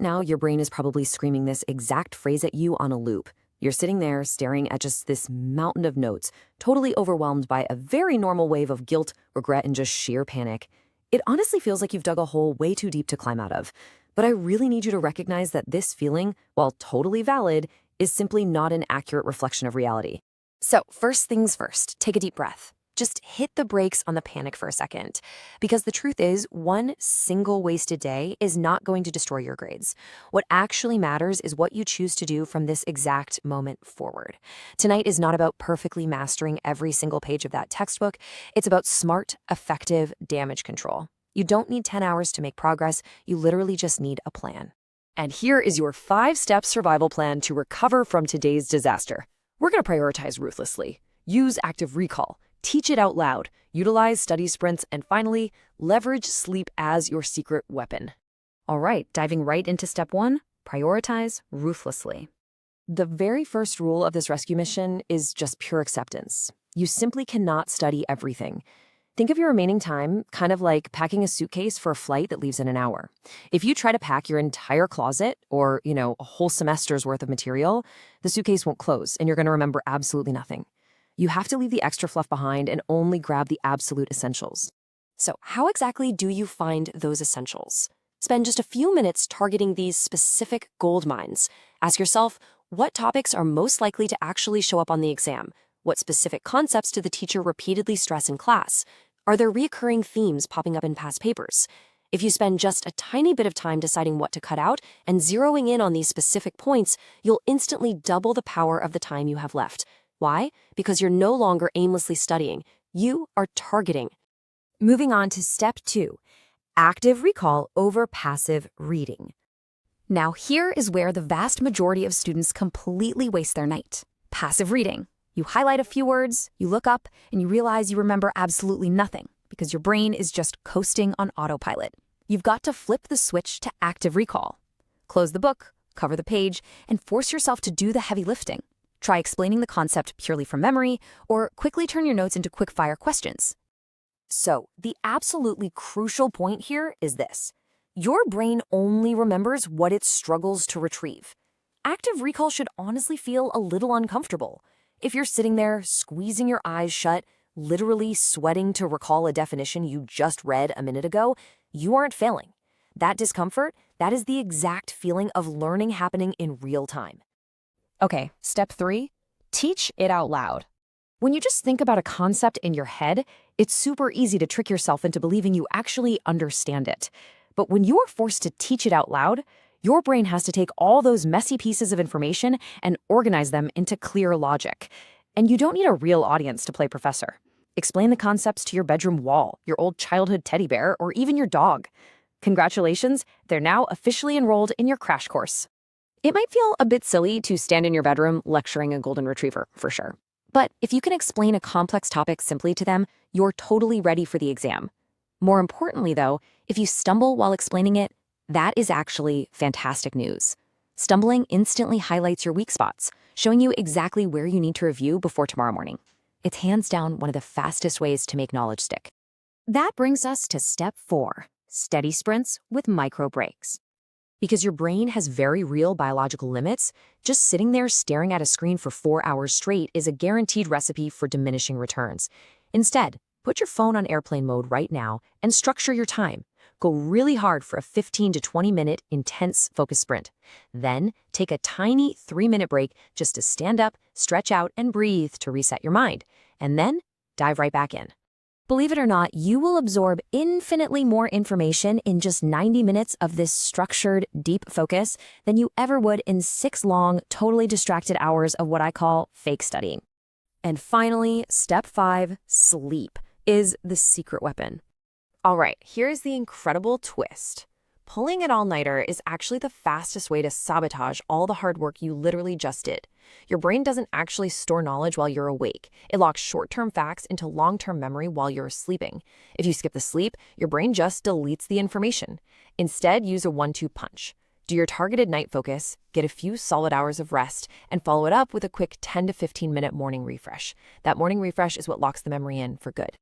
Now your brain is probably screaming this exact phrase at you on a loop. You're sitting there staring at just this mountain of notes, totally overwhelmed by a very normal wave of guilt, regret, and just sheer panic. It honestly feels like you've dug a hole way too deep to climb out of. But I really need you to recognize that this feeling, while totally valid, is simply not an accurate reflection of reality. So, first things first, take a deep breath. Just hit the brakes on the panic for a second. Because the truth is, one single wasted day is not going to destroy your grades. What actually matters is what you choose to do from this exact moment forward. Tonight is not about perfectly mastering every single page of that textbook. It's about smart, effective damage control. You don't need 10 hours to make progress. You literally just need a plan. And here is your 5-step survival plan to recover from today's disaster. We're going to prioritize ruthlessly. Use active recall. Teach it out loud, utilize study sprints, and finally, leverage sleep as your secret weapon. All right, diving right into step 1, prioritize ruthlessly. The very first rule of this rescue mission is just pure acceptance. You simply cannot study everything. Think of your remaining time kind of like packing a suitcase for a flight that leaves in an hour. If you try to pack your entire closet or, a whole semester's worth of material, the suitcase won't close and you're going to remember absolutely nothing. You have to leave the extra fluff behind and only grab the absolute essentials. So how exactly do you find those essentials? Spend just a few minutes targeting these specific gold mines. Ask yourself, what topics are most likely to actually show up on the exam? What specific concepts do the teacher repeatedly stress in class? Are there recurring themes popping up in past papers? If you spend just a tiny bit of time deciding what to cut out and zeroing in on these specific points, you'll instantly double the power of the time you have left. Why? Because you're no longer aimlessly studying. You are targeting. Moving on to step 2, active recall over passive reading. Now here is where the vast majority of students completely waste their night. Passive reading. You highlight a few words, you look up, and you realize you remember absolutely nothing because your brain is just coasting on autopilot. You've got to flip the switch to active recall. Close the book, cover the page, and force yourself to do the heavy lifting. Try explaining the concept purely from memory, or quickly turn your notes into quick-fire questions. So, the absolutely crucial point here is this. Your brain only remembers what it struggles to retrieve. Active recall should honestly feel a little uncomfortable. If you're sitting there, squeezing your eyes shut, literally sweating to recall a definition you just read a minute ago, you aren't failing. That discomfort, that is the exact feeling of learning happening in real time. Okay, step 3, teach it out loud. When you just think about a concept in your head, it's super easy to trick yourself into believing you actually understand it. But when you are forced to teach it out loud, your brain has to take all those messy pieces of information and organize them into clear logic. And you don't need a real audience to play professor. Explain the concepts to your bedroom wall, your old childhood teddy bear, or even your dog. Congratulations, they're now officially enrolled in your crash course. It might feel a bit silly to stand in your bedroom lecturing a golden retriever, for sure. But if you can explain a complex topic simply to them, you're totally ready for the exam. More importantly, though, if you stumble while explaining it, that is actually fantastic news. Stumbling instantly highlights your weak spots, showing you exactly where you need to review before tomorrow morning. It's hands down one of the fastest ways to make knowledge stick. That brings us to step 4, steady sprints with micro breaks. Because your brain has very real biological limits, just sitting there staring at a screen for 4 hours straight is a guaranteed recipe for diminishing returns. Instead, put your phone on airplane mode right now and structure your time. Go really hard for a 15 to 20-minute intense focus sprint. Then, take a tiny 3-minute break just to stand up, stretch out, and breathe to reset your mind. And then, dive right back in. Believe it or not, you will absorb infinitely more information in just 90 minutes of this structured, deep focus than you ever would in 6 long, totally distracted hours of what I call fake studying. And finally, step 5, sleep, is the secret weapon. All right, here's the incredible twist. Pulling an all-nighter is actually the fastest way to sabotage all the hard work you literally just did. Your brain doesn't actually store knowledge while you're awake. It locks short-term facts into long-term memory while you're sleeping. If you skip the sleep, your brain just deletes the information. Instead, use a 1-2 punch. Do your targeted night focus, get a few solid hours of rest, and follow it up with a quick 10 to 15-minute morning refresh. That morning refresh is what locks the memory in for good.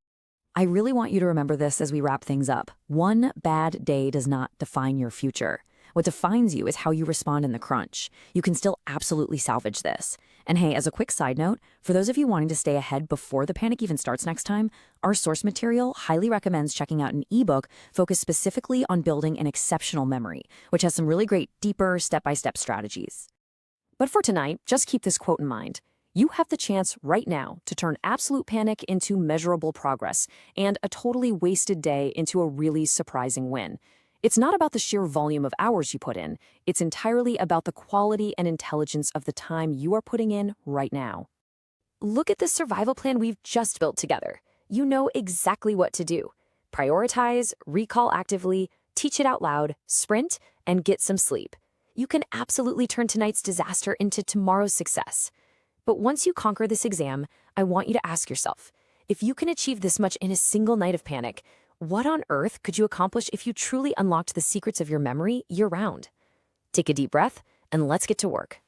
I really want you to remember this as we wrap things up. One bad day does not define your future. What defines you is how you respond in the crunch. You can still absolutely salvage this. And hey, as a quick side note, for those of you wanting to stay ahead before the panic even starts next time, our source material highly recommends checking out an ebook focused specifically on building an exceptional memory, which has some really great, deeper, step-by-step strategies. But for tonight, just keep this quote in mind. You have the chance right now to turn absolute panic into measurable progress and a totally wasted day into a really surprising win. It's not about the sheer volume of hours you put in. It's entirely about the quality and intelligence of the time you are putting in right now. Look at the survival plan we've just built together. You know exactly what to do. Prioritize, recall actively, teach it out loud, sprint, and get some sleep. You can absolutely turn tonight's disaster into tomorrow's success. But once you conquer this exam, I want you to ask yourself, if you can achieve this much in a single night of panic, what on earth could you accomplish if you truly unlocked the secrets of your memory year-round? Take a deep breath, and let's get to work.